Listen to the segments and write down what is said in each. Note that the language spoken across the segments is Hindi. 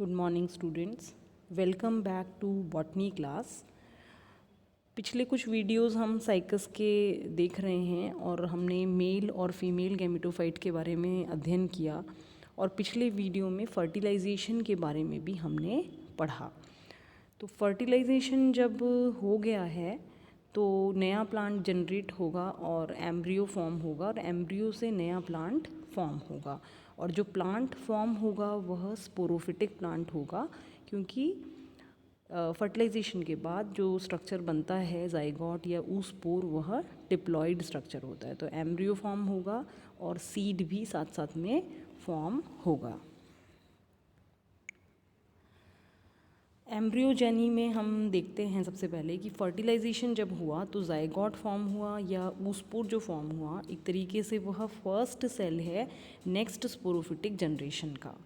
Good morning students, welcome back to botany class. पिछले कुछ वीडियोस हम साइकस के देख रहे हैं और हमने मेल और फीमेल गैमेटोफाइट के बारे में अध्ययन किया और पिछले वीडियो में फर्टिलाइजेशन के बारे में भी हमने पढ़ा। तो फर्टिलाइजेशन जब हो गया है तो नया प्लांट जनरेट होगा और एम्ब्रियो फॉर्म होगा और एम्ब्रियो से नया प्लांट फॉर्म होगा और जो प्लांट फॉर्म होगा वह स्पोरोफिटिक प्लांट होगा, क्योंकि फर्टिलाइजेशन के बाद जो स्ट्रक्चर बनता है जाइगोट या ऊस्पोर वह डिप्लॉयड स्ट्रक्चर होता है। तो एम्ब्रियो फॉर्म होगा और सीड भी साथ साथ में फॉर्म होगा। एम्ब्रियोजेनी में हम देखते हैं सबसे पहले कि फर्टिलाइजेशन जब हुआ तो जाइगोट फॉर्म हुआ या ऊस्पोर जो फॉर्म हुआ, एक तरीके से वह फर्स्ट सेल है नेक्स्ट स्पोरोफिटिक जनरेशन का।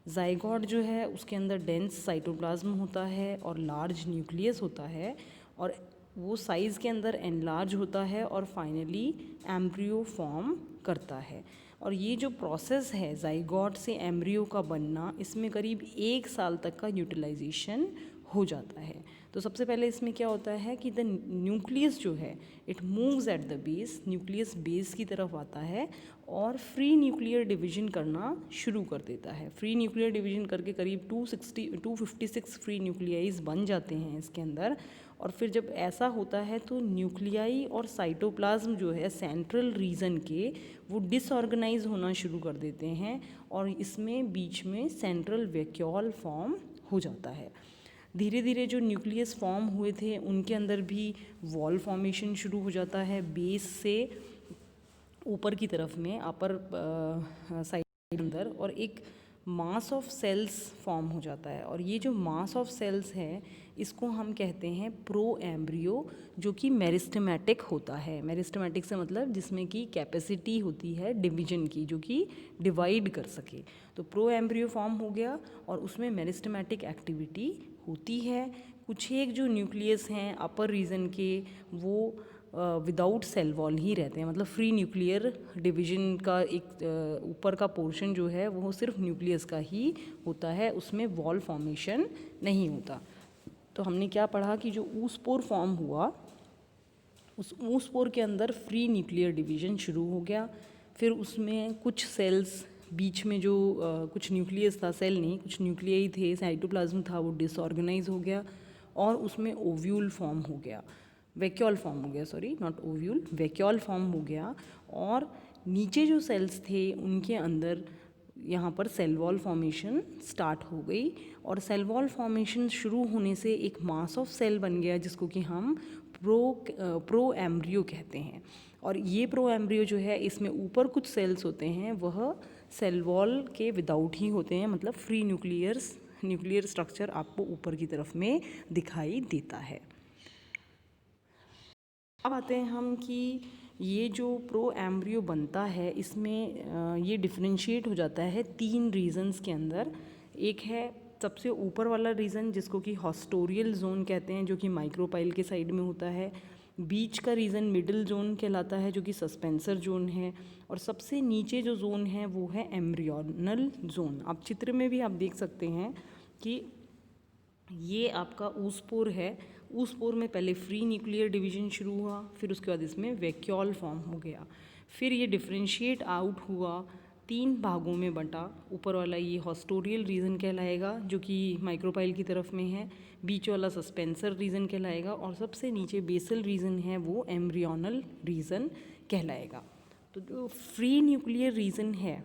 जाइगोट जो है उसके अंदर डेंस साइटोप्लाज्म होता है और लार्ज न्यूक्लियस होता है और वो साइज़ के अंदर एनलार्ज होता है और फाइनली एम्ब्रियो फॉर्म करता है। और ये जो प्रोसेस है जाइगोट से एम्ब्रियो का बनना, इसमें करीब 1 साल तक का यूटिलाइजेशन हो जाता है। तो सबसे पहले इसमें क्या होता है कि द न्यूक्लियस जो है it moves at the base, nucleus base की तरफ आता है और फ्री न्यूक्लियर डिवीजन करना शुरू कर देता है। फ्री न्यूक्लियर डिवीजन करके करीब 256 फ्री न्यूक्लियाइज बन जाते हैं इसके अंदर। और फिर जब ऐसा होता है तो न्यूक्लियाई और साइटोप्लाज्म जो है सेंट्रल रीजन के वो डिसऑर्गेनाइज होना शुरू कर देते हैं और इसमें बीच में सेंट्रल वैक्यूल फॉर्म हो जाता है। धीरे धीरे जो न्यूक्लियस फॉर्म हुए थे उनके अंदर भी वॉल फॉर्मेशन शुरू हो जाता है बेस से ऊपर की तरफ में अपर साइड अंदर, और एक मास ऑफ सेल्स फॉर्म हो जाता है। और ये जो मास ऑफ सेल्स है इसको हम कहते हैं प्रो एम्ब्रियो, जो कि मेरिस्टेमेटिक होता है। मेरिस्टेमेटिक से मतलब जिसमें कि कैपेसिटी होती है डिवीजन की, जो कि डिवाइड कर सके। तो प्रो एम्ब्रियो फॉर्म हो गया और उसमें मेरिस्टेमेटिक एक्टिविटी होती है। कुछ एक जो न्यूक्लियस हैं अपर रीजन के वो विदाउट सेल वॉल ही रहते हैं, मतलब फ्री न्यूक्लियर डिवीजन का एक ऊपर का पोर्शन जो है वो सिर्फ न्यूक्लियस का ही होता है, उसमें वॉल फॉर्मेशन नहीं होता। तो हमने क्या पढ़ा कि जो ऊस्पोर फॉर्म हुआ उस ऊस्पोर के अंदर फ्री न्यूक्लियर डिवीजन शुरू हो गया। फिर उसमें कुछ सेल्स बीच में जो कुछ न्यूक्लियस था, सेल नहीं कुछ न्यूक्लियाई थे, साइटोप्लाज्म था, वो डिसऑर्गेनाइज हो गया और उसमें ओव्यूल फॉर्म हो गया, वैक्यूल फॉर्म हो गया, sorry not ovule, vacuole form हो गया। और नीचे जो सेल्स थे उनके अंदर यहाँ पर सेल वॉल फॉर्मेशन स्टार्ट हो गई और सेल वॉल फॉर्मेशन शुरू होने से एक मास ऑफ सेल बन गया जिसको कि हम प्रो एम्ब्रियो कहते हैं। और ये प्रो एम्ब्रियो जो है इसमें ऊपर कुछ सेल्स होते हैं वह सेल वॉल के विदाउट ही होते हैं, मतलब फ्री न्यूक्लियर स्ट्रक्चर आपको ऊपर की तरफ में दिखाई देता है। अब आते हैं हम कि ये जो प्रो एम्ब्रियो बनता है इसमें ये डिफ्रेंशिएट हो जाता है 3 रीजन्स के अंदर। एक है सबसे ऊपर वाला रीजन जिसको कि हॉस्टोरियल जोन कहते हैं, जो कि माइक्रोपाइल के साइड में होता है। बीच का रीजन मिडिल जोन कहलाता है जो कि सस्पेंसर जोन है। और सबसे नीचे जो जोन है वो है एम्ब्रियोनल जोन। आप चित्र में भी आप देख सकते हैं कि ये आपका ऊस्पोर है। ऊस्पोर में पहले फ्री न्यूक्लियर डिवीजन शुरू हुआ, फिर उसके बाद इसमें वैक्यूल फॉर्म हो गया, फिर ये डिफ्रेंशिएट आउट हुआ, 3 भागों में बंटा। ऊपर वाला ये हॉस्टोरियल रीजन कहलाएगा जो कि माइक्रोपाइल की तरफ में है, बीच वाला सस्पेंसर रीजन कहलाएगा और सबसे नीचे बेसल रीजन है वो एम्ब्रियोनल रीजन कहलाएगा। तो जो फ्री न्यूक्लियर रीजन है,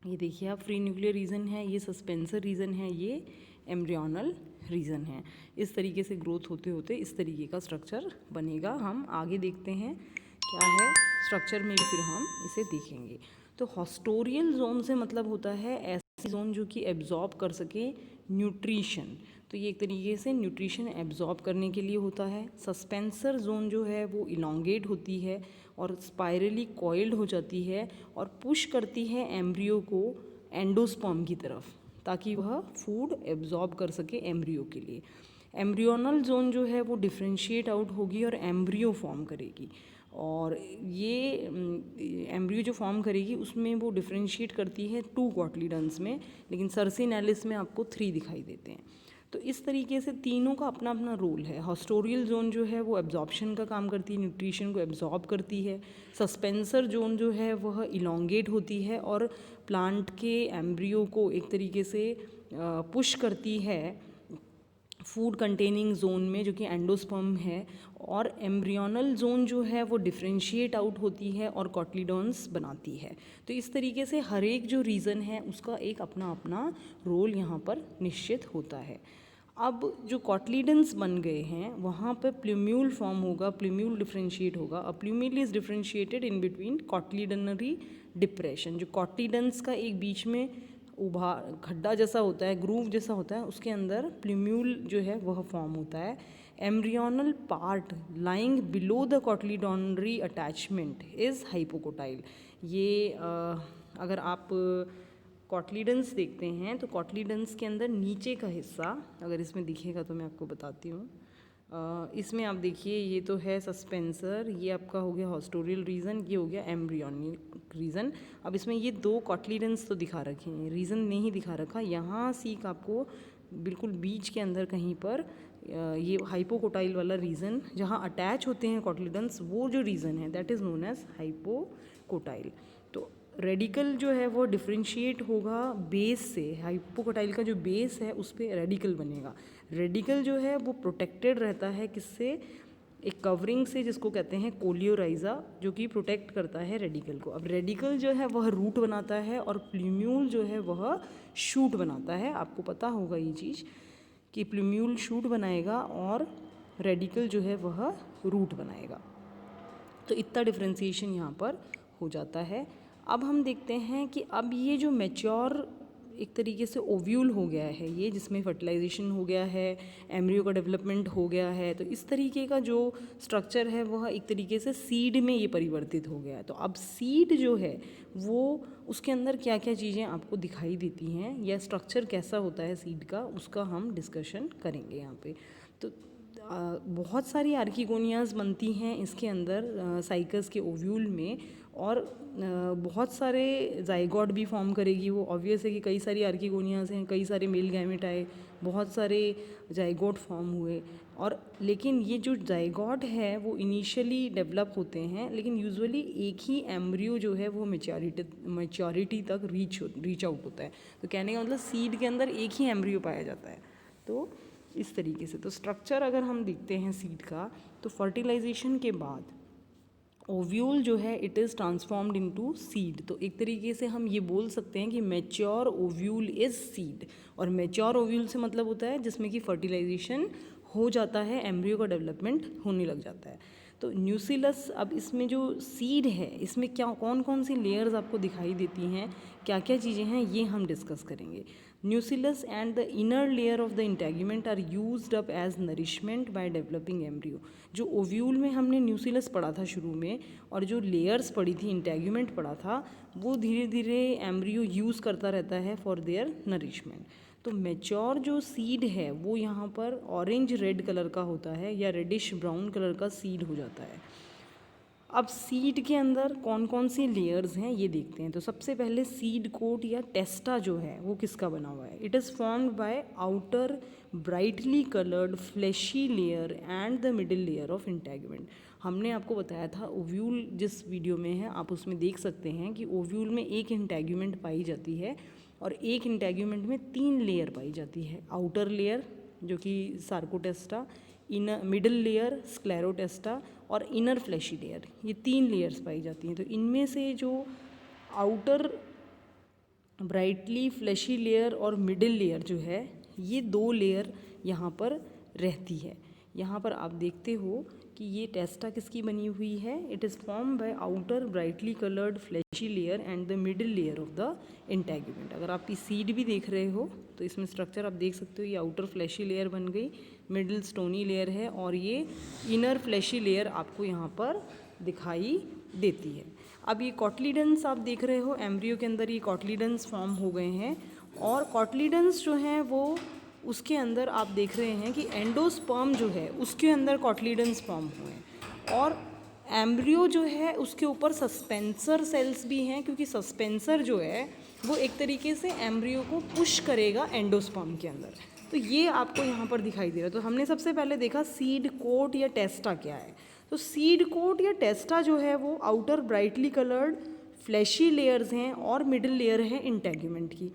ये देखिए आप, फ्री न्यूक्लियर रीजन है, ये सस्पेंसर रीजन है, ये एम्ब्रियोनल रीजन है। इस तरीके से ग्रोथ होते होते इस तरीके का स्ट्रक्चर बनेगा। हम आगे देखते हैं क्या है स्ट्रक्चर में, फिर हम इसे देखेंगे। तो हॉस्टोरियल जोन से मतलब होता है ऐसी जोन जो कि एब्जॉर्ब कर सके न्यूट्रिशन। तो ये एक तरीके से न्यूट्रिशन एब्जॉर्ब करने के लिए होता है। सस्पेंसर जोन जो है वो इलोंगेट होती है और स्पाइरली कॉइल्ड हो जाती है और पुश करती है एम्ब्रियो को एंडोस्पर्म की तरफ ताकि वह फूड एब्जॉर्ब कर सके एम्ब्रियो के लिए। एम्ब्रियोनल जोन जो है वो डिफ्रेंशिएट आउट होगी और एम्ब्रियो फॉर्म करेगी। और ये एम्ब्रियो जो फॉर्म करेगी उसमें वो डिफ्रेंशिएट करती है 2 कॉटलीडन्स में, लेकिन सर्सिन एलिस में आपको 3 दिखाई देते हैं। तो इस तरीके से तीनों का अपना अपना रोल है। हॉस्टोरियल जोन जो है वो एब्जॉर्प्शन का काम करती है, न्यूट्रिशन को एब्जॉर्ब करती है। सस्पेंसर जोन जो है वह इलोंगेट होती है और प्लांट के एम्ब्रियो को एक तरीके से पुश करती है फूड कंटेनिंग जोन में, जो कि एंडोस्पर्म है। और एम्ब्रियोनल जोन जो है वो डिफ्रेंशिएट आउट होती है और कॉटलीडॉन्स बनाती है। तो इस तरीके से हर एक जो रीज़न है उसका एक अपना अपना रोल यहाँ पर निश्चित होता है। अब जो कॉटलीडन्स बन गए हैं वहाँ पर प्लूम्यूल फॉर्म होगा, प्लूम्यूल डिफ्रेंशिएट होगा। A plumule is differentiated in between cotyledonary depression. जो कॉटलीडन्स का एक बीच में खड्डा जैसा होता है, ग्रूव जैसा होता है, उसके अंदर प्लूम्यूल जो है वह फॉर्म होता है। Embryonal part lying below the cotyledonary attachment is hypocotyl. ये अगर आप कॉटलीडन्स देखते हैं तो कॉटलीडन्स के अंदर नीचे का हिस्सा अगर इसमें दिखेगा तो मैं आपको बताती हूँ। इसमें आप देखिए ये तो है सस्पेंसर, ये आपका हो गया हॉस्टोरियल रीजन, ये हो गया एम्ब्रियोनिक रीजन। अब इसमें ये 2 कॉटलीडन्स तो दिखा रखे हैं, रीजन नहीं दिखा रखा। यहाँ सीक आपको बिल्कुल बीच के अंदर कहीं पर ये हाइपोकोटाइल वाला रीजन जहाँ अटैच होते हैं कॉटलीडन्स, वो जो रीजन है that is known as hypocotyl. तो रेडिकल जो है वो डिफ्रेंशिएट होगा बेस से। हाइपोकोटाइल का जो बेस है उस पर रेडिकल बनेगा। रेडिकल जो है वो प्रोटेक्टेड रहता है किससे? एक कवरिंग से, जिसको कहते हैं कोलियोराइजा, जो कि प्रोटेक्ट करता है रेडिकल को। अब रेडिकल जो है वह रूट बनाता है और प्लूम्यूल जो है वह शूट बनाता है। आपको पता होगा ये चीज़ कि प्लूम्यूल शूट बनाएगा और रेडिकल जो है वह रूट बनाएगा। तो इतना डिफ्रेंसिएशन यहाँ पर हो जाता है। अब हम देखते हैं कि अब ये जो मैच्योर एक तरीके से ओव्यूल हो गया है, ये जिसमें फर्टिलाइजेशन हो गया है, एम्ब्रियो का डेवलपमेंट हो गया है, तो इस तरीके का जो स्ट्रक्चर है वह एक तरीके से सीड में ये परिवर्तित हो गया है। तो अब सीड जो है वो उसके अंदर क्या क्या चीज़ें आपको दिखाई देती हैं या स्ट्रक्चर कैसा होता है सीड का, उसका हम डिस्कशन करेंगे यहाँ पे। तो बहुत सारी आर्किगोनियाज बनती हैं इसके अंदर साइकस के ओव्यूल में, और बहुत सारे जाइगोट भी फॉर्म करेगी वो। ऑब्वियस है कि कई सारी आर्किगोनियाज हैं, कई सारे मेल गैमेट आए, बहुत सारे जाइगोट फॉर्म हुए। और लेकिन ये जो जाइगोट है वो इनिशियली डेवलप होते हैं, लेकिन यूजुअली एक ही एम्ब्रियो जो है वो मैच्योरिटी तक रीच आउट होता है। तो कहने का मतलब सीड के अंदर एक ही एम्ब्रियो पाया जाता है। तो इस तरीके से तो स्ट्रक्चर अगर हम देखते हैं सीड का, तो फर्टिलाइजेशन के बाद ओव्यूल जो है it is transformed into seed. तो एक तरीके से हम ये बोल सकते हैं कि मैच्योर ओव्यूल इज़ सीड। और मैच्योर ओव्यूल से मतलब होता है जिसमें कि फर्टिलाइजेशन हो जाता है, एम्ब्रियो का डेवलपमेंट होने लग जाता है। तो न्यूसिलस, अब इसमें जो सीड है इसमें क्या कौन कौन सी लेयर्स आपको दिखाई देती हैं, क्या क्या चीज़ें हैं, ये हम डिस्कस करेंगे। Nucellus and the inner layer of the integument are used up as nourishment by developing embryo. जो ओव्यूल में हमने न्यूसिलस पढ़ा था शुरू में, और जो लेयर्स पढ़ी थी, इंटेगुमेंट पढ़ा था, वो धीरे धीरे एम्ब्रियो यूज़ करता रहता है फॉर देयर नरिशमेंट। तो मैच्योर जो सीड है वो यहाँ पर ऑरेंज रेड कलर का होता है या रेडिश ब्राउन कलर का सीड हो जाता है। अब सीड के अंदर कौन कौन सी लेयर्स हैं ये देखते हैं। तो सबसे पहले सीड कोट या टेस्टा जो है वो किसका बना हुआ है? It is formed by outer brightly coloured fleshy layer and the middle layer of integument. हमने आपको बताया था ओव्यूल जिस वीडियो में है आप उसमें देख सकते हैं कि ओव्यूल में एक इंटेगुमेंट पाई जाती है और एक इंटेगुमेंट में 3 लेयर पाई जाती है। आउटर लेयर जो कि सार्कोटेस्टा, इनर मिडिल लेयर स्क्लेरोटेस्टा और इनर फ्लैशी लेयर, ये 3 लेयर्स पाई जाती हैं। तो इनमें से जो आउटर ब्राइटली फ्लैशी लेयर और मिडिल लेयर जो है, ये 2 लेयर यहाँ पर रहती है। यहाँ पर आप देखते हो कि ये टेस्टा किसकी बनी हुई है? It is form by outer brightly coloured fleshy layer and the middle layer of the integument. अगर आप इस सीड भी देख रहे हो तो इसमें स्ट्रक्चर आप देख सकते हो, ये आउटर फ्लैशी लेयर बन गई, मिडिल स्टोनी लेयर है, और ये इनर फ्लैशी लेयर आपको यहाँ पर दिखाई देती है। अब ये कॉटलीडन्स आप देख रहे हो, एम्ब्रियो के अंदर ये कॉटलीडन्स फॉर्म हो गए हैं, और कॉटलीडन्स जो हैं वो उसके अंदर आप देख रहे हैं कि एंडोस्पर्म जो है उसके अंदर कॉटलीडन्स फॉर्म हुए हैं, और एम्ब्रियो जो है उसके ऊपर सस्पेंसर सेल्स भी हैं, क्योंकि सस्पेंसर जो है वो एक तरीके से एम्ब्रियो को पुश करेगा एंडोस्पर्म के अंदर। तो ये आपको यहाँ पर दिखाई दे रहा है। तो हमने सबसे पहले देखा सीड कोट या टेस्टा क्या है। तो सीड कोट या टेस्टा जो है वो outer brightly coloured fleshy layers हैं और मिडिल लेयर है इंटेगुमेंट की।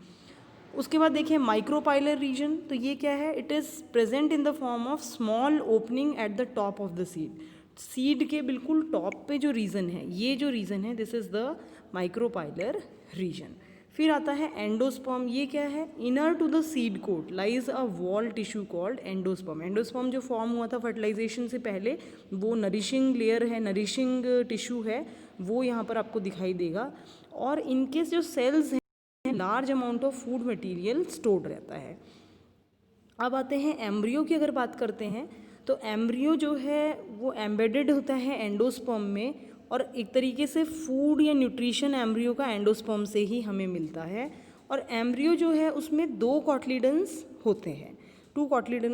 उसके बाद देखिए माइक्रोपाइलर रीजन, तो ये क्या है, it is present in the form of small opening at the top of the seed. Seed के बिल्कुल टॉप पे जो रीजन है, ये जो रीजन है, this is the micropylar region. फिर आता है एंडोस्पर्म, ये क्या है, inner to the seed coat lies a wall tissue called endosperm. Endosperm जो फॉर्म हुआ था फर्टिलाइजेशन से पहले, वो नरिशिंग लेयर है, नरिशिंग टिश्यू है, वो यहाँ पर आपको दिखाई देगा। और इनके जो सेल्स हैं, large amount of food material stored रहता है। अब आते हैं एम्ब्रियो की अगर बात करते हैं, तो एम्ब्रियो जो है वो एम्बेडेड होता है एंडोस्पर्म में, और एक तरीके से फूड या न्यूट्रिशन एम्ब्रियो का एंडोस्पर्म से ही हमें मिलता है। और एम्ब्रियो जो है उसमें 2 कॉटलीडन्स होते हैं, 2 कॉटलीडन्स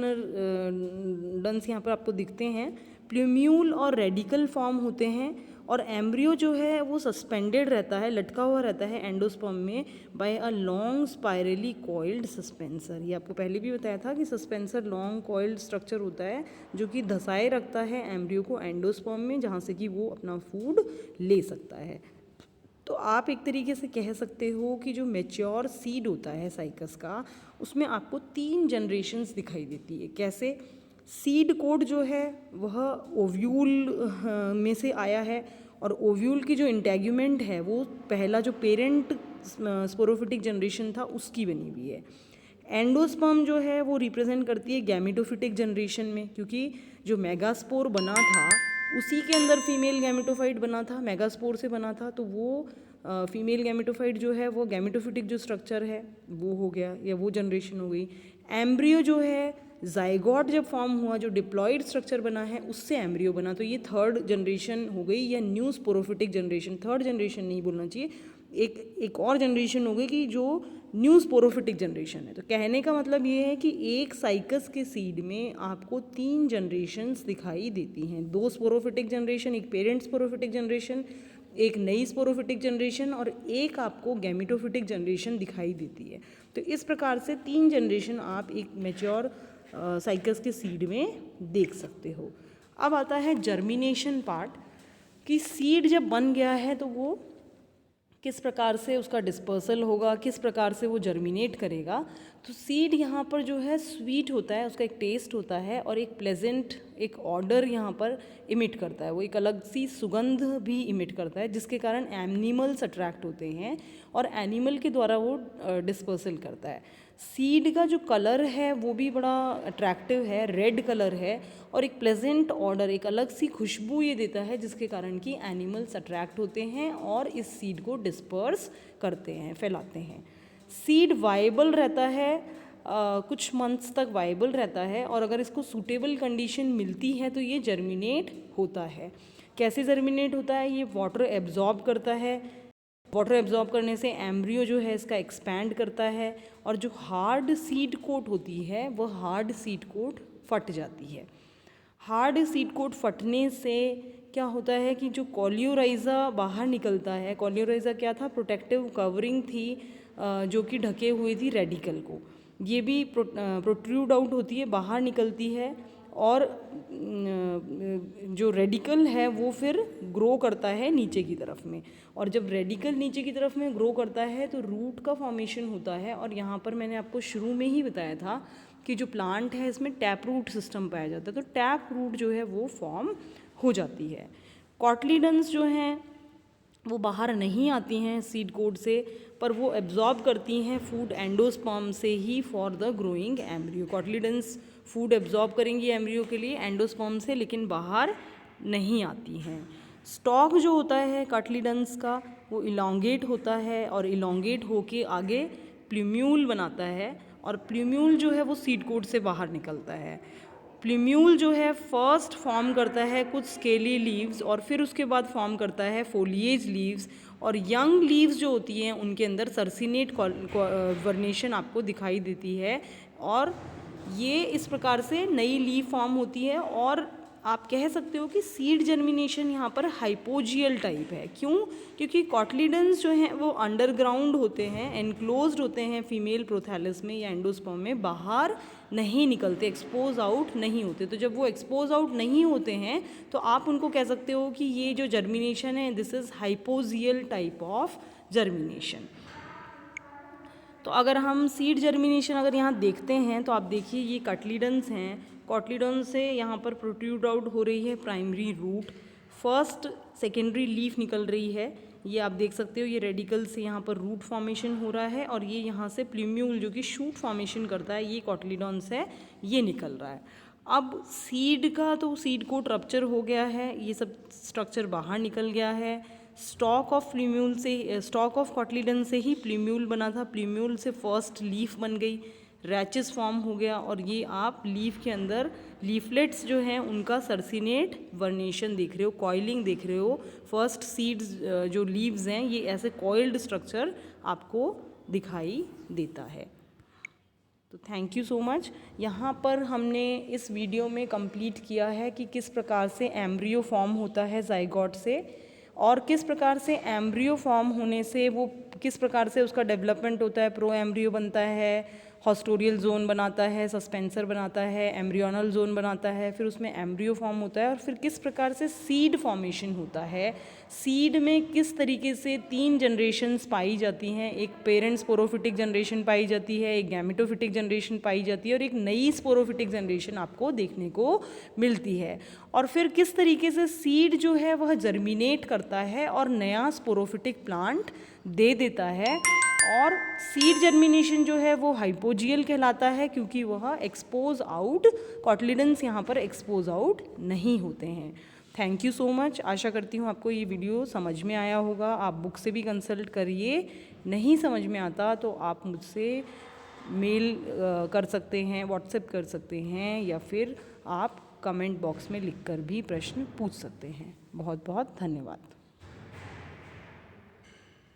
यहाँ पर आपको दिखते हैं। प्ल्यूम्यूल और रेडिकल फॉर्म होते हैं, और एम्ब्रियो जो है वो सस्पेंडेड रहता है, लटका हुआ रहता है एंडोस्पर्म में by a long spirally coiled suspensor. ये आपको पहले भी बताया था कि सस्पेंसर लॉन्ग कॉइल्ड स्ट्रक्चर होता है जो कि धसाए रखता है एम्ब्रियो को एंडोस्पर्म में, जहाँ से कि वो अपना फूड ले सकता है। तो आप एक तरीके से कह सकते हो कि जो मैच्योर सीड होता है साइकस का, उसमें आपको 3 जनरेशन्स दिखाई देती है। कैसे? सीड कोड जो है वह ओव्यूल में से आया है, और ओव्यूल की जो इंटेग्यूमेंट है वो पहला जो पेरेंट स्पोरोफिटिक जनरेशन था उसकी बनी हुई है। एंडोस्पर्म जो है वो रिप्रेजेंट करती है गैमेटोफिटिक जनरेशन में, क्योंकि जो मेगास्पोर बना था उसी के अंदर फीमेल गैमेटोफाइट बना था, मेगास्पोर से बना था, तो वो फीमेल गैमेटोफाइट जो है वो गैमेटोफिटिक जो स्ट्रक्चर है वो हो गया, या वो जनरेशन हो गई। एम्ब्रियो जो है जाइगोट जब फॉर्म हुआ, जो डिप्लॉयड स्ट्रक्चर बना है उससे एम्ब्रियो बना, तो ये 3rd जनरेशन हो गई, या new sporophytic generation. 3rd generation नहीं बोलना चाहिए, एक और जनरेशन हो गई कि जो न्यू स्पोरोफिटिक जनरेशन है। तो कहने का मतलब ये है कि एक साइकस के सीड में आपको 3 जनरेशन्स दिखाई देती हैं, 2 स्पोरोफिटिक जनरेशन, एक पेरेंट स्पोरोफिटिक जनरेशन, एक नई स्पोरोफिटिक जनरेशन, और एक आपको गैमेटोफिटिक जनरेशन दिखाई देती है। तो इस प्रकार से 3 जनरेशन आप एक मैच्योर साइकस के सीड में देख सकते हो। अब आता है जर्मिनेशन पार्ट, कि सीड जब बन गया है तो वो किस प्रकार से उसका डिस्पर्सल होगा, किस प्रकार से वो जर्मिनेट करेगा। तो सीड यहाँ पर जो है स्वीट होता है, उसका एक टेस्ट होता है, और एक प्लेजेंट एक ऑर्डर यहाँ पर इमिट करता है, वो एक अलग सी सुगंध भी इमिट करता है, जिसके कारण एनिमल्स अट्रैक्ट होते हैं और एनिमल के द्वारा वो डिस्पर्सल करता है। सीड का जो कलर है वो भी बड़ा अट्रैक्टिव है, रेड कलर है, और एक प्लेजेंट ऑर्डर, एक अलग सी खुशबू ये देता है, जिसके कारण कि एनिमल्स अट्रैक्ट होते हैं और इस सीड को डिस्पर्स करते हैं, फैलाते हैं। सीड वाइबल रहता है, कुछ मंथ्स तक वाइबल रहता है, और अगर इसको सूटेबल कंडीशन मिलती है तो ये जर्मिनेट होता है। कैसे जर्मिनेट होता है? ये वाटर एब्जॉर्ब करता है, वाटर एब्जॉर्ब करने से एम्ब्रियो जो है इसका एक्सपैंड करता है, और जो हार्ड सीड कोट होती है वह हार्ड सीड कोट फट जाती है। हार्ड सीड कोट फटने से क्या होता है कि जो कोलियोराइजा बाहर निकलता है, कोलियोराइजा क्या था? प्रोटेक्टिव कवरिंग थी जो कि ढके हुए थी रेडिकल को, ये भी प्रोट्रूड आउट होती है, बाहर निकलती है, और जो रेडिकल है वो फिर ग्रो करता है नीचे की तरफ में, और जब रेडिकल नीचे की तरफ में ग्रो करता है तो रूट का फॉर्मेशन होता है। और यहाँ पर मैंने आपको शुरू में ही बताया था कि जो प्लांट है इसमें टैप रूट सिस्टम पाया जाता है, तो टैप रूट जो है वो फॉर्म हो जाती है। कॉटलीडन्स जो हैं वो बाहर नहीं आती हैं सीड कोड से, पर वो एब्जॉर्ब करती हैं फूड एंडोस्पर्म से ही for the growing embryo. Cotyledons food absorb करेंगी एम्ब्रियो के लिए एंडोस्पर्म से, लेकिन बाहर नहीं आती हैं। स्टॉक जो होता है कॉटलीडन्स का वो इलोंगेट होता है, और इलोंगेट होके आगे प्ल्यूम्यूल बनाता है, और प्ल्यूम्यूल जो है वो सीड कोड से बाहर निकलता है। प्ल्यूम्यूल जो है फर्स्ट फॉर्म करता है कुछ स्केली लीव्स, और फिर उसके बाद फॉर्म करता है फोलिएज लीव्स, और यंग लीव्स जो होती हैं उनके अंदर सर्सिनेट वर्नेशन आपको दिखाई देती है, और ये इस प्रकार से नई लीफ फॉर्म होती है, और आप कह सकते हो कि सीड जर्मिनेशन यहाँ पर हाइपोजियल टाइप है। क्यों? क्योंकि कॉटलीडन्स जो हैं वो अंडरग्राउंड होते हैं, एनक्लोज्ड होते हैं फीमेल प्रोथैलस में या एंडोस्पर्म में, बाहर नहीं निकलते, एक्सपोज आउट नहीं होते। तो जब वो एक्सपोज आउट नहीं होते हैं तो आप उनको कह सकते हो कि ये जो जर्मिनेशन है this is hypogeal type of germination. तो अगर हम सीड जर्मिनेशन अगर यहाँ देखते हैं तो आप देखिए ये कॉटलीडन्स हैं, कॉटलीडन से यहाँ पर प्रोट्रूड आउट हो रही है primary root, first secondary leaf निकल रही है, ये आप देख सकते हो, ये रेडिकल से यहाँ पर रूट फॉर्मेशन हो रहा है और ये यहाँ से प्ल्यूम्यूल जो कि शूट फॉर्मेशन करता है, ये कॉटलीडॉन्स है, ये निकल रहा है। अब सीड का तो सीड कोट रप्चर हो गया है, ये सब स्ट्रक्चर बाहर निकल गया है, स्टॉक ऑफ प्ल्यूम्यूल से, स्टॉक ऑफ कॉटलीडन से ही प्ल्यूम्यूल बना था, प्ल्यूम्यूल से फर्स्ट लीफ बन गई, रैचेस फॉर्म हो गया और ये आप लीफ के अंदर लीफलेट्स जो हैं उनका सर्सिनेट वर्नेशन देख रहे हो, कॉइलिंग देख रहे हो। फर्स्ट सीड्स जो लीव्स हैं ये ऐसे कॉइल्ड स्ट्रक्चर आपको दिखाई देता है। तो थैंक यू सो मच। यहाँ पर हमने इस वीडियो में कंप्लीट किया है कि किस प्रकार से एम्ब्रियो फॉर्म होता है जाइगोट से और किस प्रकार से एम्ब्रियो फॉर्म होने से वो किस प्रकार से उसका डेवलपमेंट होता है, प्रो एम्ब्रियो बनता है, हॉस्टोरियल जोन बनाता है, सस्पेंसर बनाता है, एम्ब्रियोनल जोन बनाता है, फिर उसमें एम्ब्रियो फॉर्म होता है और फिर किस प्रकार से सीड फॉर्मेशन होता है। सीड में किस तरीके से 3 जनरेशन्स पाई जाती हैं, एक पेरेंट स्पोरोफिटिक जनरेशन पाई जाती है, एक गैमेटोफिटिक जनरेशन पाई जाती है और एक नई स्पोरोफिटिक जनरेशन आपको देखने को मिलती है। और फिर किस तरीके से सीड जो है वह जर्मिनेट करता है और नया स्पोरोफिटिक प्लांट दे देता है। और सीड जर्मिनेशन जो है वो हाइपोजियल कहलाता है क्योंकि वह एक्सपोज आउट, कॉटलीडन्स यहाँ पर एक्सपोज आउट नहीं होते हैं। Thank you so much. आशा करती हूँ आपको ये वीडियो समझ में आया होगा। आप बुक से भी कंसल्ट करिए, नहीं समझ में आता तो आप मुझसे मेल कर सकते हैं, व्हाट्सएप कर सकते हैं या फिर आप कमेंट बॉक्स में लिखकर भी प्रश्न पूछ सकते हैं। बहुत बहुत धन्यवाद।